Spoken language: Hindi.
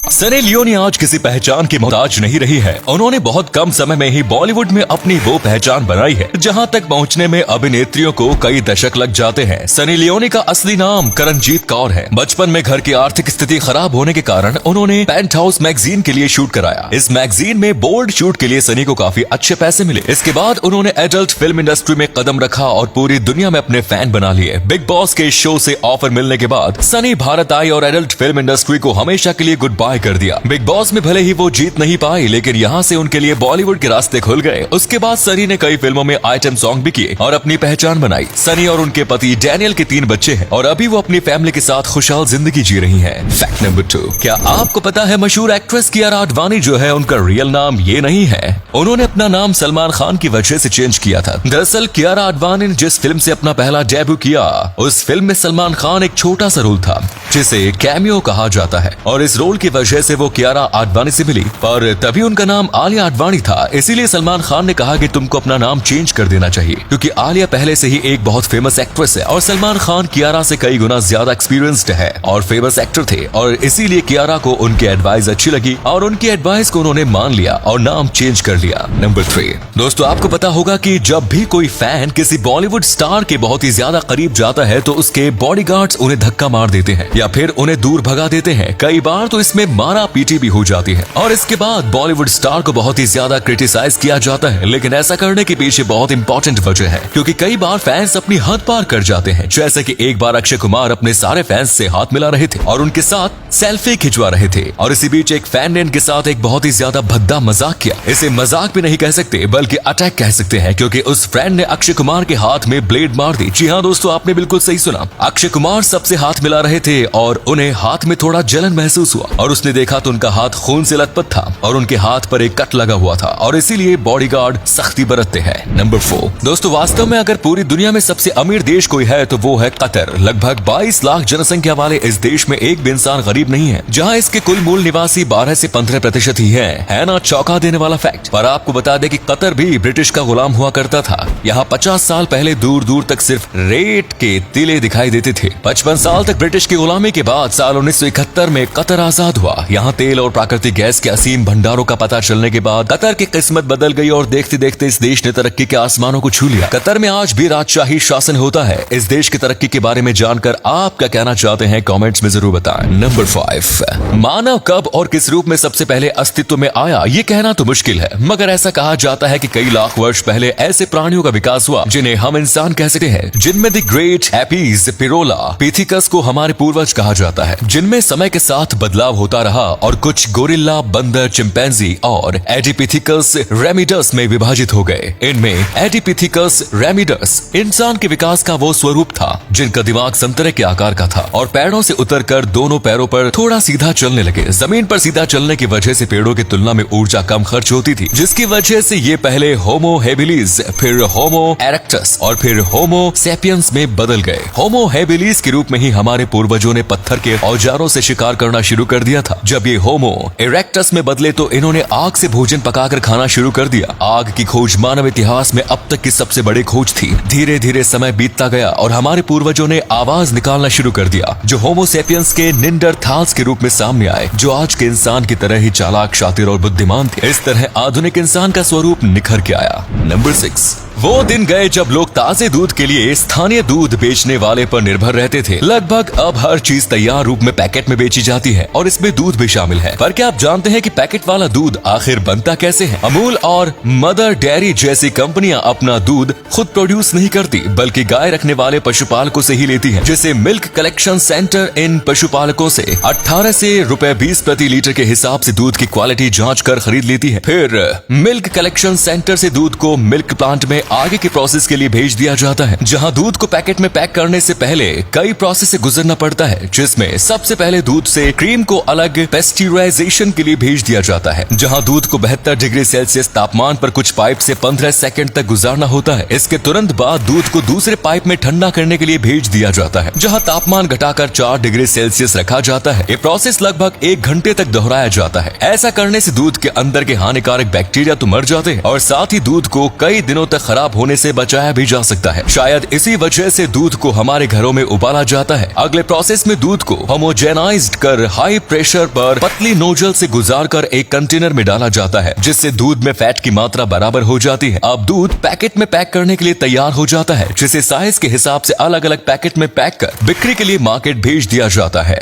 सनी लियोनी आज किसी पहचान की मोहताज नहीं रही है। उन्होंने बहुत कम समय में ही बॉलीवुड में अपनी वो पहचान बनाई है जहां तक पहुंचने में अभिनेत्रियों को कई दशक लग जाते हैं। सनी लियोनी का असली नाम करणजीत कौर है। बचपन में घर की आर्थिक स्थिति खराब होने के कारण उन्होंने पेंट हाउस मैगजीन के लिए शूट कराया। इस मैगजीन में बोल्ड शूट के लिए सनी को काफी अच्छे पैसे मिले। इसके बाद उन्होंने एडल्ट फिल्म इंडस्ट्री में कदम रखा और पूरी दुनिया में अपने फैन बना लिए। बिग बॉस के शो से ऑफर मिलने के बाद सनी भारत आई और एडल्ट फिल्म इंडस्ट्री को हमेशा के लिए गुड बाय कर दिया। बिग बॉस में भले ही वो जीत नहीं पाई, लेकिन यहाँ से उनके लिए बॉलीवुड के रास्ते खुल गए। उसके बाद सनी ने कई फिल्मों में आइटम सॉन्ग भी किए और अपनी पहचान बनाई। सनी और उनके पति डैनियल के 3 बच्चे हैं और अभी वो अपनी फैमिली के साथ खुशहाल जिंदगी जी रही हैं। फैक्ट नंबर 2, क्या आपको पता है मशहूर एक्ट्रेस कियारा आडवाणी जो है उनका रियल नाम ये नहीं है। उन्होंने अपना नाम सलमान खान की वजह से चेंज किया था। दरअसल कियारा आडवाणी ने जिस फिल्म से अपना पहला डेब्यू किया, उस फिल्म में सलमान खान एक छोटा सा रोल था जिसे कैमियो कहा जाता है और इस रोल की वजह से वो कियारा आडवाणी से मिली, पर तभी उनका नाम आलिया आडवाणी था। इसीलिए सलमान खान ने कहा कि तुमको अपना नाम चेंज कर देना चाहिए, क्योंकि आलिया पहले से ही एक बहुत फेमस एक्ट्रेस है और सलमान खान कियारा से कई गुना ज्यादा एक्सपीरियंस्ड है और फेमस एक्टर थे, और इसीलिए कियारा को उनकी एडवाइस अच्छी लगी और उनकी एडवाइस को उन्होंने मान लिया और नाम चेंज कर लिया। नंबर 3, दोस्तों आपको पता होगा कि जब भी कोई फैन किसी बॉलीवुड स्टार के बहुत ही ज्यादा करीब जाता है तो उसके बॉडीगार्ड्स उन्हें धक्का मार देते हैं या फिर उन्हें दूर भगा देते हैं। कई बार तो इसमें मारा पीटी भी हो जाती है और इसके बाद बॉलीवुड स्टार को बहुत ही ज्यादा क्रिटिसाइज किया जाता है। लेकिन ऐसा करने के पीछे बहुत इंपॉर्टेंट वजह है, क्योंकि कई बार फैंस अपनी हद पार कर जाते हैं। जैसे कि एक बार अक्षय कुमार अपने सारे फैंस से हाथ मिला रहे थे और उनके साथ सेल्फी खिंचवा रहे थे और इसी बीच एक फैन ने इनके साथ एक बहुत ही ज्यादा भद्दा मजाक किया। इसे मजाक भी नहीं कह सकते बल्कि अटैक कह सकते हैं, क्योंकि उस फ्रेंड ने अक्षय कुमार के हाथ में ब्लेड मार दी। जी हाँ दोस्तों, आपने बिल्कुल सही सुना। अक्षय कुमार सबसे हाथ मिला रहे थे और उन्हें हाथ में थोड़ा जलन महसूस हुआ और उसने देखा तो उनका हाथ खून से लथपथ था और उनके हाथ पर एक कट लगा हुआ था और इसीलिए बॉडीगार्ड सख्ती बरतते हैं। नंबर 4, दोस्तों वास्तव में अगर पूरी दुनिया में सबसे अमीर देश कोई है तो वो है कतर। लगभग 22 लाख जनसंख्या वाले इस देश में एक भी इंसान गरीब नहीं है, जहाँ इसके कुल मूल निवासी 12 से 15% ही है ना चौंका देने वाला फैक्ट। पर आपको बता दे कि कतर भी ब्रिटिश का गुलाम हुआ करता था। यहाँ 50 साल पहले दूर दूर तक सिर्फ रेत के टीले दिखाई देते थे। 55 साल तक ब्रिटिश की गुलामी के बाद साल 1971 में कतर आजाद हुआ। यहाँ तेल और प्राकृतिक गैस के असीम भंडारों का पता चलने के बाद कतर की किस्मत बदल गई और देखते देखते इस देश ने तरक्की के आसमानों को छू लिया। कतर में आज भी राजशाही शासन होता है। इस देश की तरक्की के बारे में जानकर आप क्या कहना चाहते हैं कमेंट्स में जरूर बताएं। नंबर 5, मानव कब और किस रूप में सबसे पहले अस्तित्व में आया ये कहना तो मुश्किल है, मगर ऐसा कहा जाता है कि कई लाख वर्ष पहले ऐसे प्राणियों का विकास हुआ जिन्हें हम इंसान कह सकते हैं, जिनमें द ग्रेट एपीज पिरोला पिथिकस को हमारे पूर्वज कहा जाता है, जिनमें समय के साथ बदलाव होता रहा और कुछ गोरिल्ला, बंदर, चिंपैंजी और एडिपिथिकस रेमिडस में विभाजित हो गए। इनमें एडिपिथिकस रेमिडस इंसान के विकास का वो स्वरूप था जिनका दिमाग संतरे के आकार का था और पैरों से उतरकर दोनों पैरों पर थोड़ा सीधा चलने लगे। जमीन पर सीधा चलने की वजह से पेड़ों की तुलना में ऊर्जा कम खर्च होती थी, जिसकी वजह से ये पहले होमो हेबिलिस, फिर होमो इरेक्टस और फिर होमो सेपियंस में बदल गए। होमो हेबिलिस के रूप में ही हमारे पूर्वजों ने पत्थर के औजारों से शिकार करना शुरू कर दिया था। जब ये होमो इरेक्टस में बदले तो इन्होंने आग से भोजन पकाकर खाना शुरू कर दिया। आग की खोज मानव इतिहास में अब तक की सबसे बड़ी खोज थी। धीरे धीरे समय बीतता गया और हमारे पूर्वजों ने आवाज निकालना शुरू कर दिया, जो होमो सेपियंस के निंडरथाल्स के रूप में सामने आए, जो आज के इंसान की तरह ही चालाक, शातिर और बुद्धिमान थे। इस तरह आधुनिक इंसान का स्वरूप निखर के आया। नंबर 6, वो दिन गए जब लोग ताजे दूध के लिए स्थानीय दूध बेचने वाले पर निर्भर रहते थे। लगभग अब हर चीज तैयार रूप में पैकेट में बेची जाती है और इसमें दूध भी शामिल है। पर क्या आप जानते हैं कि पैकेट वाला दूध आखिर बनता कैसे है? अमूल और मदर डेयरी जैसी कंपनियां अपना दूध खुद प्रोड्यूस नहीं करती, बल्कि गाय रखने वाले पशुपालकों से ही लेती है। जैसे मिल्क कलेक्शन सेंटर इन पशुपालकों से 18 से ₹20 प्रति लीटर के हिसाब से दूध की क्वालिटी जाँच कर खरीद लेती है। फिर मिल्क कलेक्शन सेंटर से दूध को मिल्क प्लांट में आगे के प्रोसेस के लिए भेज दिया जाता है, जहां दूध को पैकेट में पैक करने से पहले कई प्रोसेस से गुजरना पड़ता है, जिसमें सबसे पहले दूध से क्रीम को अलग पेस्चराइजेशन के लिए भेज दिया जाता है, जहां दूध को 72 डिग्री सेल्सियस तापमान पर कुछ पाइप से 15 सेकंड तक गुजारना होता है। इसके तुरंत बाद दूध को दूसरे पाइप में ठंडा करने के लिए भेज दिया जाता है, जहां तापमान घटाकर 4 डिग्री सेल्सियस रखा जाता है। ये प्रोसेस लगभग 1 घंटे तक दोहराया जाता है। ऐसा करने से दूध के अंदर के हानिकारक बैक्टीरिया तो मर जाते हैं और साथ ही दूध को कई दिनों तक खराब होने से बचाया भी जा सकता है। शायद इसी वजह से दूध को हमारे घरों में उबाला जाता है। अगले प्रोसेस में दूध को होमोजेनाइज्ड कर हाई प्रेशर पर पतली नोजल से गुजार कर एक कंटेनर में डाला जाता है, जिससे दूध में फैट की मात्रा बराबर हो जाती है। अब दूध पैकेट में पैक करने के लिए तैयार हो जाता है, जिसे साइज के हिसाब से अलग अलग पैकेट में पैक कर बिक्री के लिए मार्केट भेज दिया जाता है।